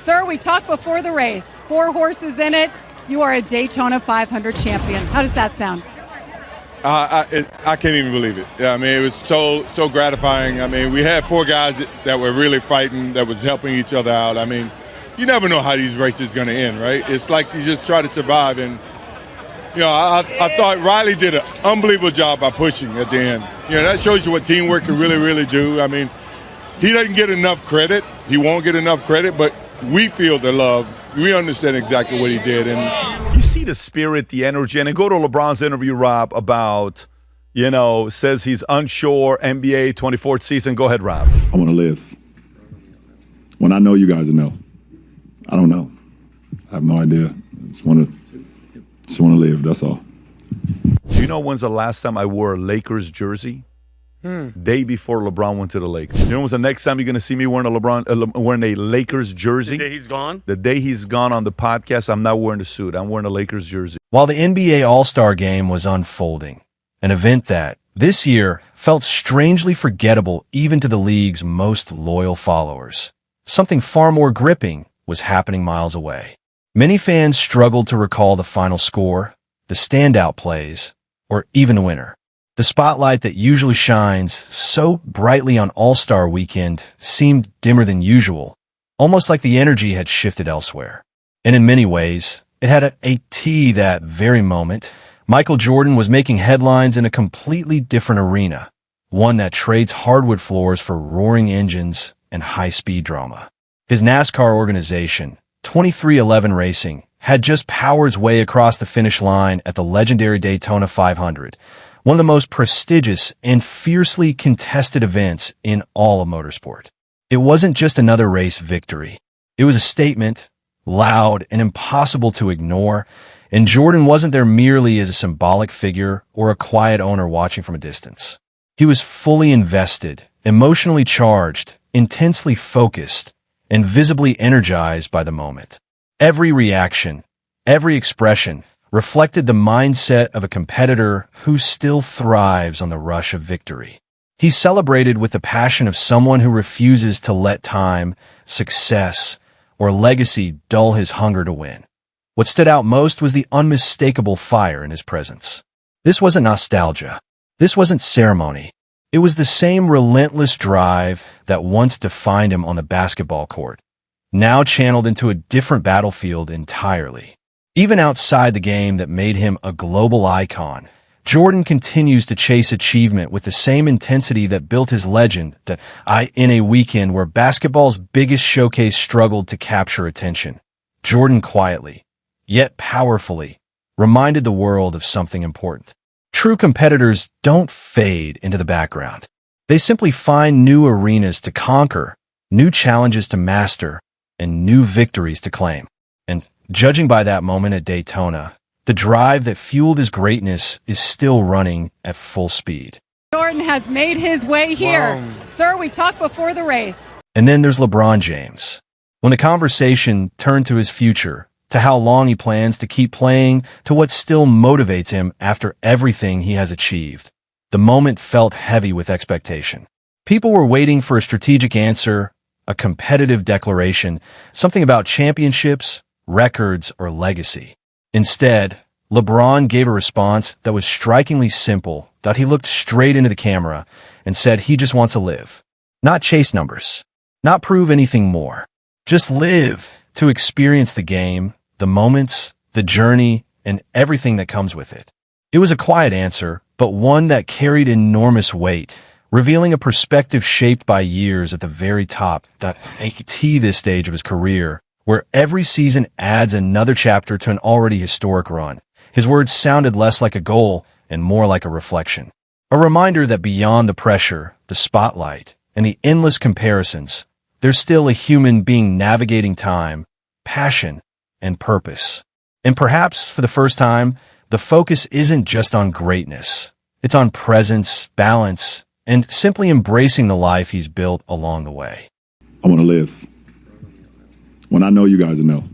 Sir, we talked before the race. 4 horses in it. You are a Daytona 500 champion. How does that sound? I can't even believe it. Yeah, I mean, it was so gratifying. I mean, we had 4 guys that were really fighting, that was helping each other out. I mean, you never know how these races going to end, right? It's like you just try to survive. And, you know, I thought Riley did an unbelievable job by pushing at the end. You know, that shows you what teamwork can really, really do. I mean, he doesn't get enough credit. He won't get enough credit, but we feel the love. We understand exactly what he did. And you see the spirit, the energy, and then go to LeBron's interview, Rob, about, you know, says he's unsure, NBA 24th season. Go ahead, Rob. I want to live. When I know, you guys know. I don't know. I have no idea. I just want to live. That's all. Do you know when's the last time I wore a Lakers jersey? Day before LeBron went to the Lakers. You know when's the next time you're going to see me wearing a Lakers jersey? The day he's gone? The day he's gone on the podcast, I'm not wearing a suit. I'm wearing a Lakers jersey. While the NBA All-Star Game was unfolding, an event that, this year, felt strangely forgettable even to the league's most loyal followers, something far more gripping was happening miles away. Many fans struggled to recall the final score, the standout plays, or even the winner. The spotlight that usually shines so brightly on All-Star Weekend seemed dimmer than usual, almost like the energy had shifted elsewhere. And in many ways, it had a T that very moment. Michael Jordan was making headlines in a completely different arena, one that trades hardwood floors for roaring engines and high-speed drama. His NASCAR organization, 23XI Racing, had just powered its way across the finish line at the legendary Daytona 500, one of the most prestigious and fiercely contested events in all of motorsport. It wasn't just another race victory. It was a statement, loud and impossible to ignore, and Jordan wasn't there merely as a symbolic figure or a quiet owner watching from a distance. He was fully invested, emotionally charged, intensely focused, and visibly energized by the moment. Every reaction, every expression, reflected the mindset of a competitor who still thrives on the rush of victory. He celebrated with the passion of someone who refuses to let time, success, or legacy dull his hunger to win. What stood out most was the unmistakable fire in his presence. This wasn't nostalgia. This wasn't ceremony. It was the same relentless drive that once defined him on the basketball court, now channeled into a different battlefield entirely. Even outside the game that made him a global icon, Jordan continues to chase achievement with the same intensity that built his legend in a weekend where basketball's biggest showcase struggled to capture attention. Jordan quietly, yet powerfully, reminded the world of something important. True competitors don't fade into the background. They simply find new arenas to conquer, new challenges to master, and new victories to claim. And judging by that moment at Daytona, the drive that fueled his greatness is still running at full speed. Jordan has made his way here. Wow. Sir, we talked before the race. And then there's LeBron James. When the conversation turned to his future, to how long he plans to keep playing, to what still motivates him after everything he has achieved, the moment felt heavy with expectation. People were waiting for a strategic answer, a competitive declaration, something about championships, records, or legacy. Instead, LeBron gave a response that was strikingly simple, that he looked straight into the camera and said he just wants to live. Not chase numbers. Not prove anything more. Just live to experience the game, the moments, the journey, and everything that comes with it. It was a quiet answer, but one that carried enormous weight, revealing a perspective shaped by years at the very top, that at this stage of his career, where every season adds another chapter to an already historic run. His words sounded less like a goal and more like a reflection. A reminder that beyond the pressure, the spotlight, and the endless comparisons, there's still a human being navigating time, passion, and purpose. And perhaps, for the first time, the focus isn't just on greatness. It's on presence, balance, and simply embracing the life he's built along the way. I want to live. When I know, you guys know.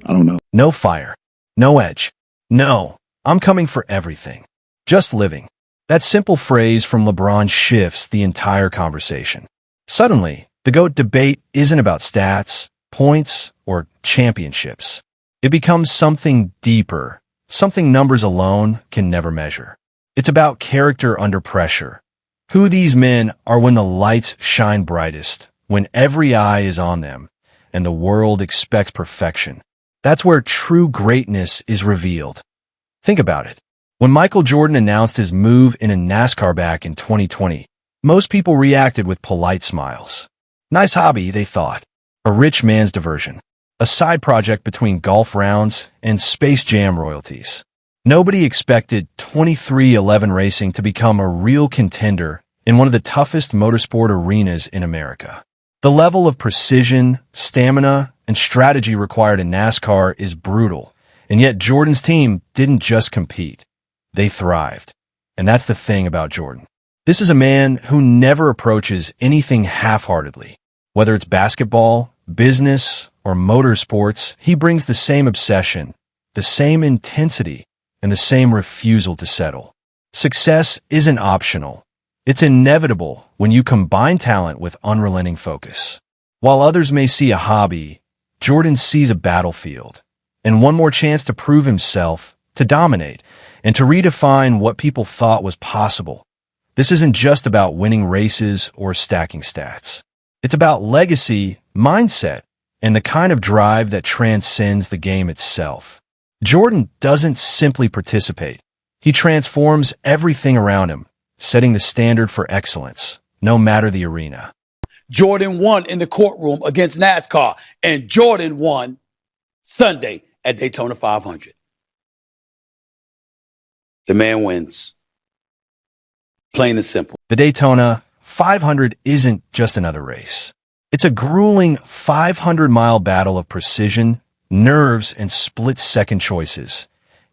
I don't know. No fire. No edge. No, I'm coming for everything. Just living. That simple phrase from LeBron shifts the entire conversation. Suddenly, the GOAT debate isn't about stats, points, or championships. It becomes something deeper, something numbers alone can never measure. It's about character under pressure. Who these men are when the lights shine brightest, when every eye is on them, and the world expects perfection. That's where true greatness is revealed. Think about it. When Michael Jordan announced his move into NASCAR back in 2020, most people reacted with polite smiles. Nice hobby, they thought. A rich man's diversion. A side project between golf rounds and Space Jam royalties. Nobody expected 2311 racing to become a real contender in one of the toughest motorsport arenas in America. The level of precision, stamina, and strategy required in NASCAR is brutal, and yet Jordan's team didn't just compete. They thrived. And that's the thing about Jordan. This is a man who never approaches anything half-heartedly. Whether it's basketball, business, or motorsports, he brings the same obsession, the same intensity, and the same refusal to settle. Success isn't optional. It's inevitable when you combine talent with unrelenting focus. While others may see a hobby, Jordan sees a battlefield, and one more chance to prove himself, to dominate, and to redefine what people thought was possible. This isn't just about winning races or stacking stats. It's about legacy, mindset, and the kind of drive that transcends the game itself. Jordan doesn't simply participate. He transforms everything around him, setting the standard for excellence, no matter the arena. Jordan won in the courtroom against NASCAR, and Jordan won Sunday at Daytona 500. The man wins. Plain and simple. The Daytona 500 isn't just another race. It's a grueling 500-mile battle of precision, nerves, and split-second choices.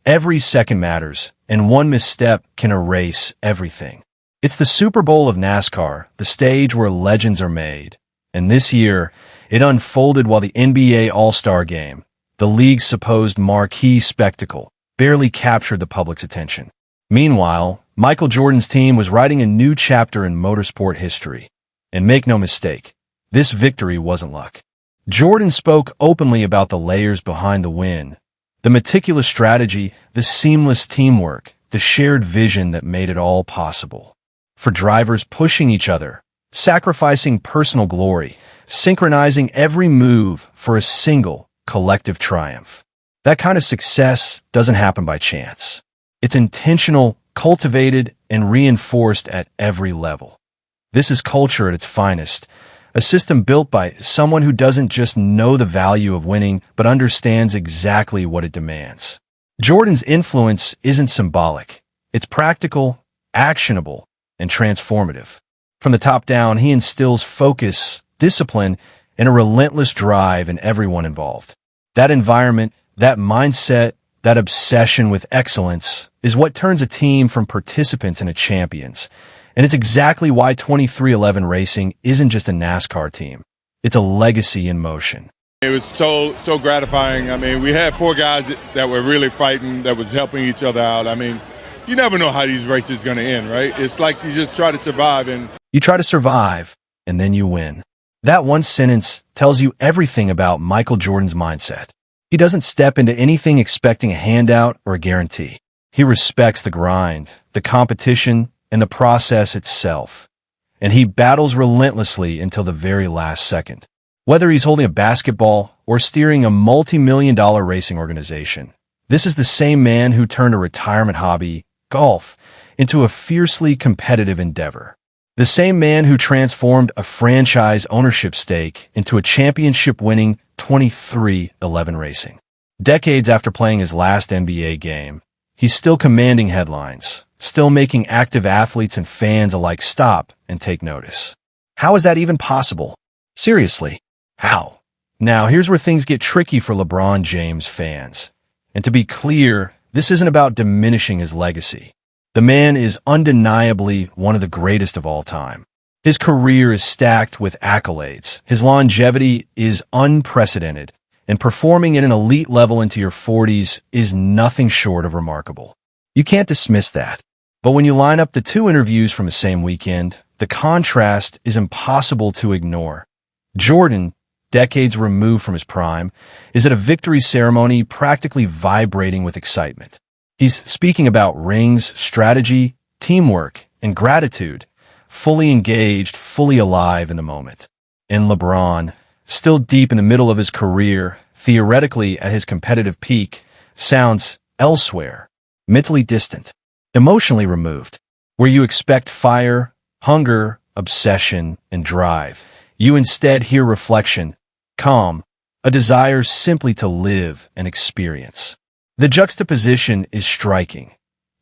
Every second matters, and one misstep can erase everything. It's the Super Bowl of NASCAR, the stage where legends are made. And this year, it unfolded while the NBA All-Star Game, the league's supposed marquee spectacle, barely captured the public's attention. Meanwhile, Michael Jordan's team was writing a new chapter in motorsport history. And make no mistake, this victory wasn't luck. Jordan spoke openly about the layers behind the win, the meticulous strategy, the seamless teamwork, the shared vision that made it all possible. For drivers pushing each other, sacrificing personal glory, synchronizing every move for a single, collective triumph. That kind of success doesn't happen by chance. It's intentional, cultivated, and reinforced at every level. This is culture at its finest, a system built by someone who doesn't just know the value of winning, but understands exactly what it demands. Jordan's influence isn't symbolic. It's practical, actionable, and transformative. From the top down, he instills focus, discipline, and a relentless drive in everyone involved. That environment, that mindset, that obsession with excellence is what turns a team from participants into champions. And it's exactly why 2311 Racing isn't just a NASCAR team. It's a legacy in motion. It was so gratifying. I mean, we had four guys that were really fighting, that was helping each other out. I mean, you never know how these races are going to end, right? It's like you just try to survive. You try to survive, and then you win. That one sentence tells you everything about Michael Jordan's mindset. He doesn't step into anything expecting a handout or a guarantee. He respects the grind, the competition, and the process itself. And he battles relentlessly until the very last second. Whether he's holding a basketball or steering a multi-million-dollar racing organization, this is the same man who turned a retirement hobby, golf, into a fiercely competitive endeavor. The same man who transformed a franchise ownership stake into a championship-winning 2311 Racing. Decades after playing his last NBA game, he's still commanding headlines, still making active athletes and fans alike stop and take notice. How is that even possible? Seriously, how? Now, here's where things get tricky for LeBron James fans. And to be clear, this isn't about diminishing his legacy. The man is undeniably one of the greatest of all time. His career is stacked with accolades. His longevity is unprecedented, and performing at an elite level into your 40s is nothing short of remarkable. You can't dismiss that. But when you line up the two interviews from the same weekend, the contrast is impossible to ignore. Jordan decades removed from his prime, is at a victory ceremony practically vibrating with excitement. He's speaking about rings, strategy, teamwork, and gratitude, fully engaged, fully alive in the moment. And LeBron, still deep in the middle of his career, theoretically at his competitive peak, sounds elsewhere, mentally distant, emotionally removed. Where you expect fire, hunger, obsession, and drive, you instead hear reflection, calm, a desire simply to live and experience. The juxtaposition is striking.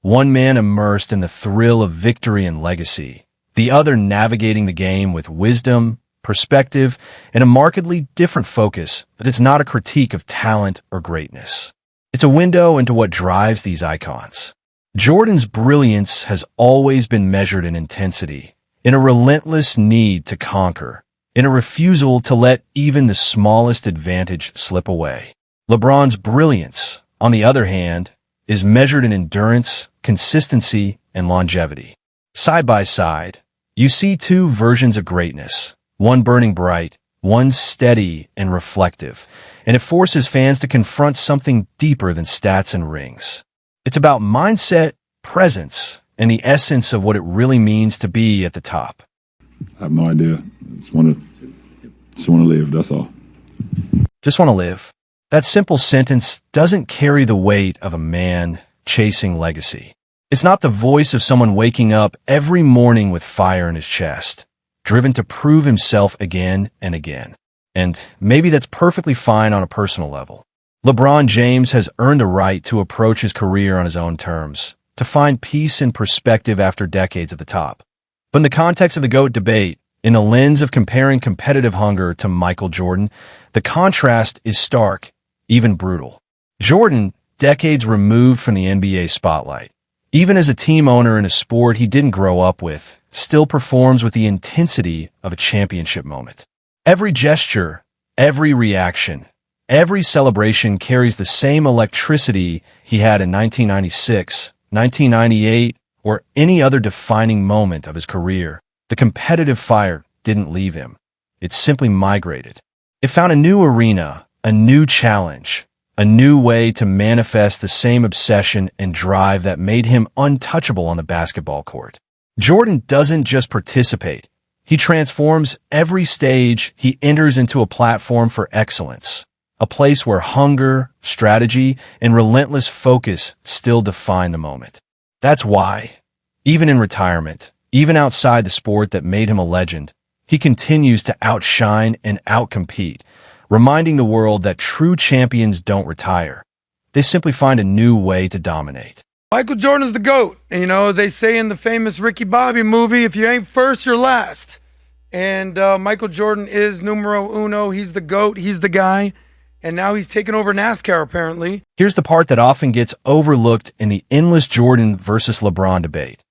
One man immersed in the thrill of victory and legacy, the other navigating the game with wisdom, perspective, and a markedly different focus that is not a critique of talent or greatness. It's a window into what drives these icons. Jordan's brilliance has always been measured in intensity, in a relentless need to conquer, in a refusal to let even the smallest advantage slip away. LeBron's brilliance, on the other hand, is measured in endurance, consistency, and longevity. Side by side, you see two versions of greatness, one burning bright, one steady and reflective, and it forces fans to confront something deeper than stats and rings. It's about mindset, presence, and the essence of what it really means to be at the top. I have no idea. Just want to live, that's all. Just want to live. That simple sentence doesn't carry the weight of a man chasing legacy. It's not the voice of someone waking up every morning with fire in his chest, driven to prove himself again and again. And maybe that's perfectly fine on a personal level. LeBron James has earned a right to approach his career on his own terms, to find peace and perspective after decades at the top. But in the context of the GOAT debate, in the lens of comparing competitive hunger to Michael Jordan, the contrast is stark, even brutal. Jordan, decades removed from the NBA spotlight, even as a team owner in a sport he didn't grow up with, still performs with the intensity of a championship moment. Every gesture, every reaction, every celebration carries the same electricity he had in 1996, 1998, or any other defining moment of his career. The competitive fire didn't leave him. It simply migrated. It found a new arena, a new challenge, a new way to manifest the same obsession and drive that made him untouchable on the basketball court. Jordan doesn't just participate. He transforms every stage he enters into a platform for excellence, a place where hunger, strategy, and relentless focus still define the moment. That's why, even in retirement, even outside the sport that made him a legend, he continues to outshine and outcompete, reminding the world that true champions don't retire. They simply find a new way to dominate. Michael Jordan is the GOAT. You know, they say in the famous Ricky Bobby movie, if you ain't first, you're last. And Michael Jordan is numero uno. He's the GOAT. He's the guy. And now he's taken over NASCAR, apparently. Here's the part that often gets overlooked in the endless Jordan versus LeBron debate.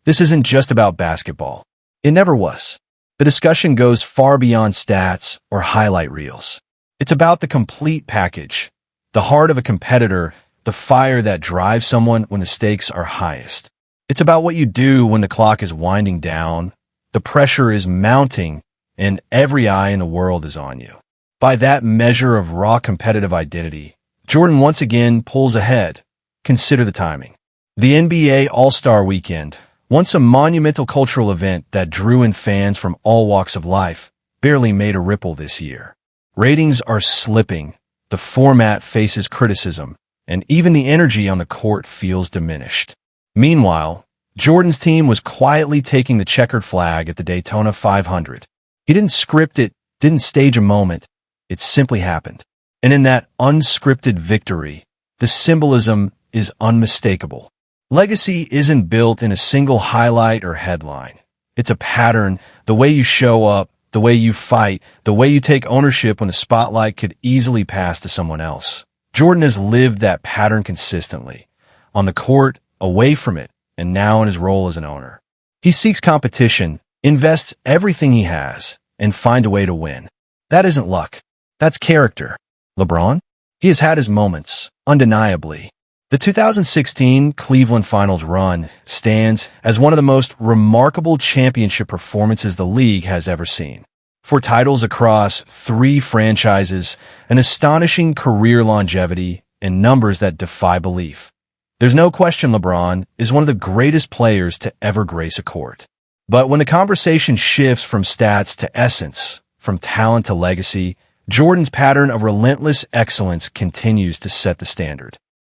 This isn't just about basketball. It never was. The discussion goes far beyond stats or highlight reels. It's about the complete package, the heart of a competitor, the fire that drives someone when the stakes are highest. It's about what you do when the clock is winding down, the pressure is mounting, and every eye in the world is on you. By that measure of raw competitive identity, Jordan once again pulls ahead. Consider the timing. The NBA All-Star Weekend, once a monumental cultural event that drew in fans from all walks of life, barely made a ripple this year. Ratings are slipping, the format faces criticism, and even the energy on the court feels diminished. Meanwhile, Jordan's team was quietly taking the checkered flag at the Daytona 500. He didn't script it, didn't stage a moment. It simply happened. And in that unscripted victory, the symbolism is unmistakable. Legacy isn't built in a single highlight or headline. It's a pattern, the way you show up, the way you fight, the way you take ownership when the spotlight could easily pass to someone else. Jordan has lived that pattern consistently, on the court, away from it, and now in his role as an owner. He seeks competition, invests everything he has, and finds a way to win. That isn't luck. That's character. LeBron? He has had his moments, undeniably. The 2016 Cleveland Finals run stands as one of the most remarkable championship performances the league has ever seen. 4 titles across 3 franchises, an astonishing career longevity, and numbers that defy belief. There's no question LeBron is one of the greatest players to ever grace a court. But when the conversation shifts from stats to essence, from talent to legacy, Jordan's pattern of relentless excellence continues to set the standard.